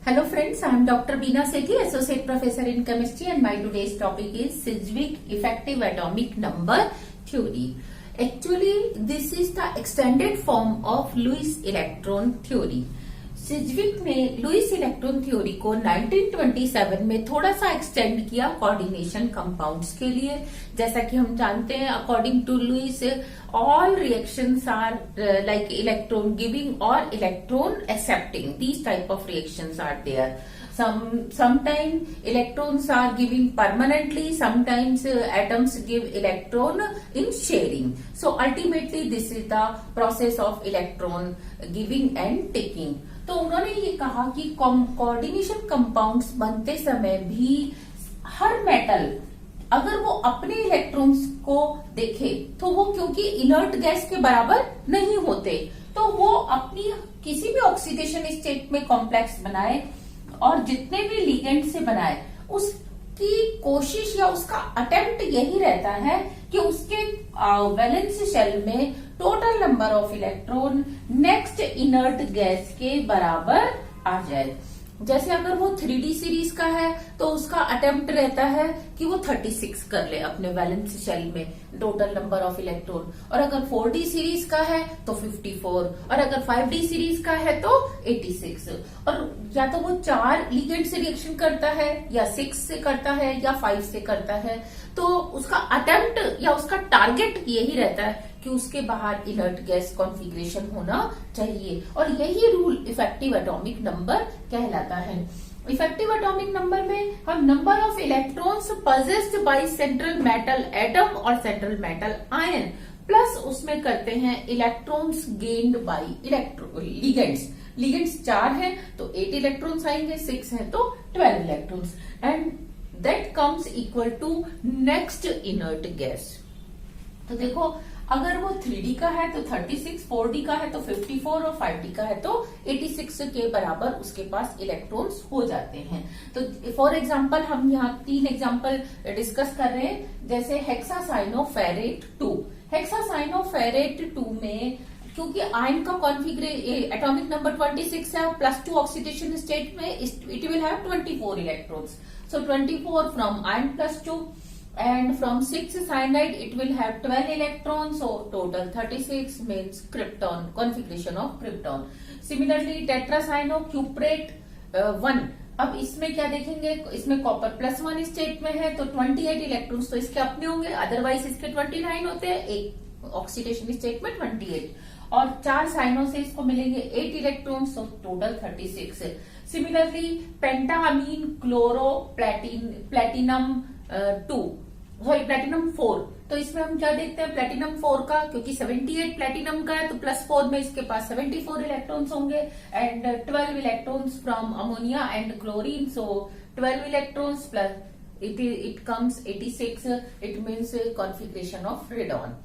Hello friends, I am Dr. Beena Sethi, Associate Professor in Chemistry, and my today's topic is Sedgwick effective atomic number theory. Actually, this is the extended form of Lewis electron theory. सिज्विक ने Lewis electron theory को 1927 में थोड़ा सा extend किया coordination compounds के लिए। जैसा कि हम जानते हैं, according to Lewis all reactions are like electron giving और electron accepting, these type of reactions are there. Sometimes electrons are giving permanently, sometimes atoms give electron in sharing. So ultimately this is the process of electron giving and taking. तो उन्होंने ये कहा कि coordination compounds बनते समय भी हर metal अगर वो अपने इलेक्ट्रॉन्स को देखे तो वो क्योंकि इनर्ट गैस के बराबर नहीं होते, तो वो अपनी किसी भी ऑक्सीडेशन स्टेट में कॉम्प्लेक्स बनाए और जितने भी लिगेंड से बनाए उसकी कोशिश या उसका अटेम्प्ट यही रहता है कि उसके वैलेंस शेल में total number of electron next inert gas के बराबर आ जाए। जैसे अगर वो 3D सीरीज का है तो उसका अटेम्प्ट रहता है कि वो 36 कर ले अपने वैलेंस शेल में टोटल नंबर ऑफ इलेक्ट्रॉन, और अगर 4D सीरीज का है तो 54, और अगर 5D सीरीज का है तो 86। और या तो वो 4 लिगेंड से रिएक्शन करता है या 6 से करता है या 5 से करता है, तो उसका अटेम्प्ट या उसका टारगेट यही रहता है कि उसके बाहर इनर्ट गैस कॉन्फ़िगरेशन होना चाहिए, और यही रूल इफेक्टिव एटॉमिक नंबर कहलाता है। इफेक्टिव एटॉमिक नंबर में हम number of electrons possessed by central metal atom और सेंट्रल मेटल आयन प्लस उसमें करते हैं electrons gained by ligands. Ligands 4 हैं तो 8 इलेक्ट्रॉन्स आएंगे, 6 हैं तो 12 electrons, and that comes equal to next inert gas. तो देखो, अगर वो 3D का है तो 36, 4D का है तो 54 और 5D का है तो 86 के बराबर उसके पास इलेक्ट्रॉन्स हो जाते हैं। तो फॉर एग्जांपल हम यहाँ 3 एग्जांपल डिस्कस कर रहे हैं। जैसे हेक्सासाइनोफेरेट 2। हेक्सासाइनोफेरेट 2 में क्योंकि आयन का कॉन्फिगरेशन एटॉमिक नंबर 26 है, +2 ऑक्सीडेशन स्टेट में it will have 24 electrons. So 24 from ion +2 and from 6 cyanide it will have 12 electrons, so total 36 means krypton, configuration of krypton. Similarly tetracyanocuprate 1, अब इसमें क्या देखेंगे, इसमें कॉपर +1 स्टेट में है तो 28 इलेक्ट्रॉन्स तो इसके अपने होंगे, अदरवाइज इसके 29 होते हैं, एक ऑक्सीडेशन स्टेट में 28, और 4 साइनों से इसको मिलेंगे 8 इलेक्ट्रॉन्स, तो टोटल 36। सिमिलरली पेंटामीन क्लोरो प्लेटिनम 4, तो इसमें हम क्या देखते हैं, प्लेटिनम 4 का क्योंकि 78 प्लेटिनम का है तो +4 में इसके पास 74 इलेक्ट्रॉन्स होंगे, and 12 electrons from ammonia and chlorine, so 12 electrons plus it comes 86, it means configuration of radon.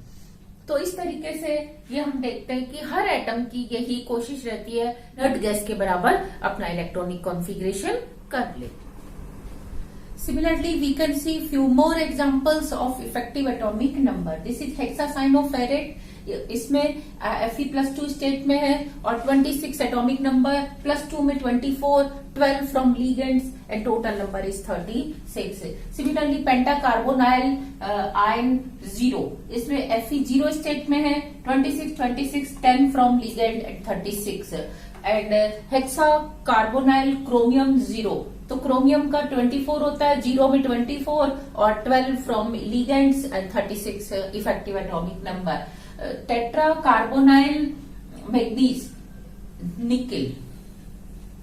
तो इस तरीके से ये हम देखते हैं कि हर एटम की यही कोशिश रहती है नट गैस के बराबर अपना इलेक्ट्रॉनिक कॉन्फिगरेशन कर ले। Similarly, we can see few more examples of effective atomic number. This is hexacyanoferrate. इसमें Fe+2 स्टेट में है और 26 एटॉमिक नंबर, +2 में 24, 12 from ligands and total number is 36। Similarly pentacarbonyl ion 0, इसमें Fe 0 स्टेट में है, 26, 10 from ligand and 36, and hexacarbonyl chromium 0, तो chromium का 24 होता है, 0 में 24 और 12 from ligands and 36 effective atomic number. Tetra carbonyl manganese nickel,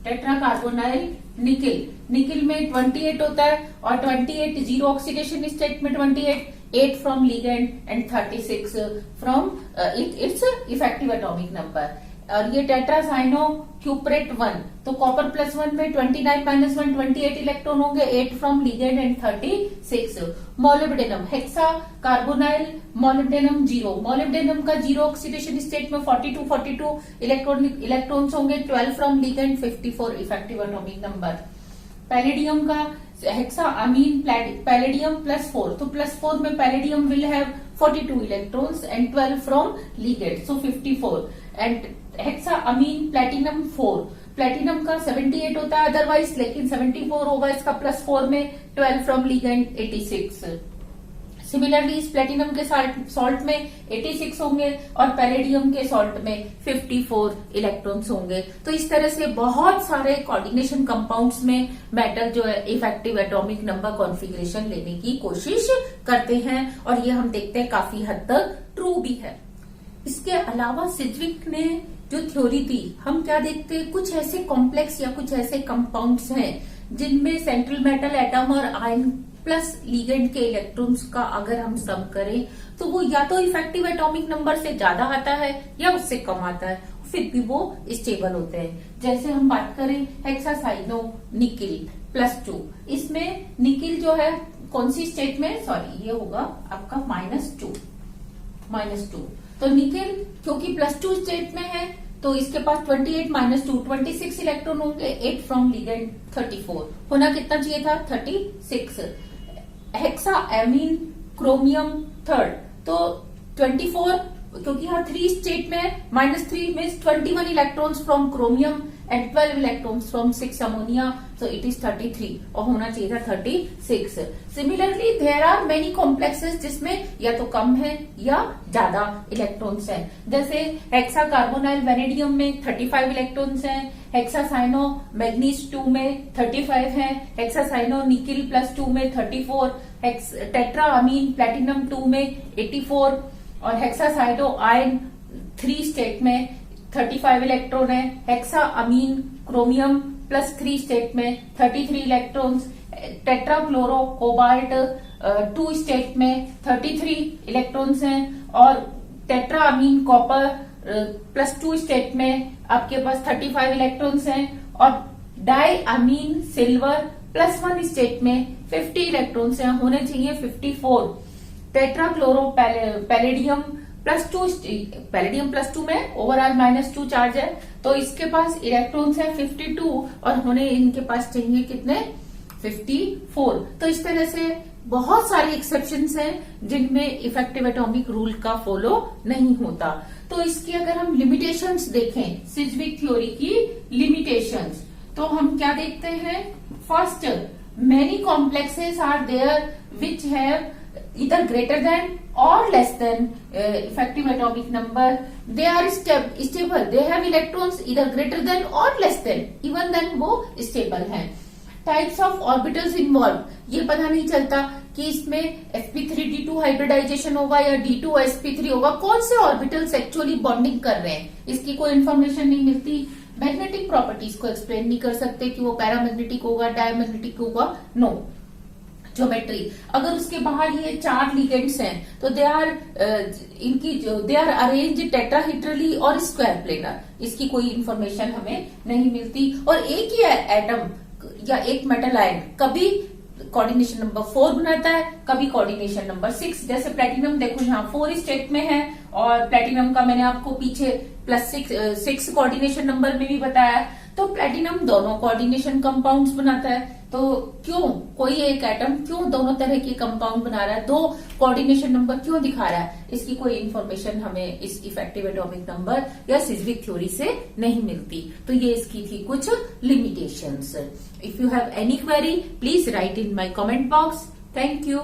tetra carbonyl nickel में 28 होता है और 28 0 ऑक्सीडेशन स्टेट में 8 from ligand and 36 from its effective atomic number. और ये टेट्रासाइनोक्यूप्रेट 1, तो कॉपर +1 में 29 - 1 28 इलेक्ट्रॉन होंगे, 8 from ligand and 36। Molybdenum hexa carbonyl molybdenum 0, molybdenum का 0 ऑक्सीडेशन स्टेट में 42 इलेक्ट्रॉन्स होंगे, 12 from ligand, 54 effective atomic number. Palladium का हेक्सा अमीन पैलेडियम +4, तो +4 में palladium will have 42 electrons and 12 from ligand, so 54, and hexa amine platinum 4, platinum का 78 होता है otherwise, लेकिन 74 होगा इसका +4 में, 12 फ्रॉम लिगेंड 86। सिमिलरली इस प्लेटिनम के सॉल्ट में 86 होंगे और पैलेडियम के सॉल्ट में 54 इलेक्ट्रॉन्स होंगे। तो इस तरह से बहुत सारे कोऑर्डिनेशन कंपाउंड्स में मेटल जो है इफेक्टिव एटॉमिक नंबर कॉन्फ़िगरेशन लेने की कोशिश करते हैं और ये हम देखते हैं काफी हद तक ट्रू भी है। इसके अलावा सिज्विक ने जो थ्योरी दी, हम क्या देखते हैं, कुछ ऐसे कॉम्प्लेक्स या कुछ ऐसे कंपाउंड्स हैं जिनमें सेंट्रल मेटल एटम और आयन प्लस लिगेंड के इलेक्ट्रॉन्स का अगर हम सम करें तो वो या तो इफेक्टिव एटॉमिक नंबर से ज्यादा आता है या उससे कम आता है, फिर भी वो स्टेबल होते हैं। जैसे हम बात करें हेक्सासाइनो निकिल +2, इसमें निकिल जो है कौन सी स्टेट में, सॉरी ये होगा आपका -2। तो निकिल क्योंकि +2 स्टेट में है तो इसके पास 28 -2 26 इलेक्ट्रॉन होंगे, 8 फ्रॉम लिगेंड 34, होना कितना चाहिए था 36। हेक्सा एमीन क्रोमियम 3rd, तो 24 क्योंकि यहाँ 3 स्टेट में है, -3 means 21 electrons from chromium and 12 electrons from 6 ammonia, so it is 33 और होना चाहिए था 36। Similarly there are many complexes जिसमें या तो कम है या ज्यादा इलेक्ट्रॉन्स हैं। जैसे हेक्सा कार्बोनाइल वेनेडियम में 35 इलेक्ट्रॉन्स हैं, हेक्सासाइनो मैग्नीज 2 में 35 हैं, हेक्सासाइनो निकिल +2 में 34, टेट्रा अमीन प्लेटिनम 2 में 84 और हेक्सासाइडो आयन 3 स्टेट में 35 इलेक्ट्रॉन है, हेक्सा अमीन क्रोमियम +3 स्टेट में 33 electrons, tetra chloro cobalt 2 state में 33 इलेक्ट्रॉन्स हैं और टेट्रा अमीन कॉपर +2 स्टेट में आपके पास 35 इलेक्ट्रॉन्स हैं और डाई अमीन सिल्वर +1 स्टेट में 50 इलेक्ट्रॉन्स हैं, होने चाहिए 54। टेट्रा क्लोरो पैलेडियम पैलेडियम +2 में ओवरऑल -2 चार्ज है तो इसके पास इलेक्ट्रॉन्स है 52 और होने इनके पास चाहिए कितने 54। तो इस तरह से बहुत सारे एक्सेप्शंस हैं जिनमें इफेक्टिव एटॉमिक रूल का फॉलो नहीं होता। तो इसकी अगर हम लिमिटेशंस देखें, सिज्विक थ्योरी की लिमिटेशंस, तो हम क्या देखते हैं, first many complexes are there which have either greater than or less than effective atomic number. They are stable. They have electrons either greater than or less than. Even then वो stable हैं. Types of orbitals involved. ये पता नहीं चलता कि इसमें sp3d2 hybridisation होगा या d2sp3 होगा, कौन से ऑर्बिटल्स एक्चुअली बॉन्डिंग कर रहे हैं इसकी कोई इन्फॉर्मेशन नहीं मिलती। मैग्नेटिक प्रॉपर्टीज को एक्सप्लेन नहीं कर सकते कि वो पैरामैग्नेटिक होगा डायमैग्नेटिक होगा, नो। ज्योमेट्री, अगर उसके बाहर ये 4 लिगेंड्स हैं तो दे आर अरेंज टेट्राहेड्रली और स्क्वायर प्लेनर, इसकी कोई इंफॉर्मेशन हमें नहीं मिलती। और एक ही एटम या एक मेटल आयन कभी कोऑर्डिनेशन नंबर 4 बनाता है, कभी कोऑर्डिनेशन नंबर 6। जैसे प्लेटिनम देखो यहाँ 4 स्टेट में है और प्लेटिनम का मैंने आपको पीछे +6 कोऑर्डिनेशन नंबर में भी बताया, तो प्लेटिनम दोनों कोऑर्डिनेशन कंपाउंड्स बनाता है। तो क्यों कोई एक एटम क्यों दोनों तरह के कंपाउंड बना रहा है, 2 कोऑर्डिनेशन नंबर क्यों दिखा रहा है, इसकी कोई इन्फॉर्मेशन हमें इस इफेक्टिव एटॉमिक नंबर या सिज्विक थ्योरी से नहीं मिलती। तो ये इसकी थी कुछ limitations. If you have any query please right in my comment box. Thank you.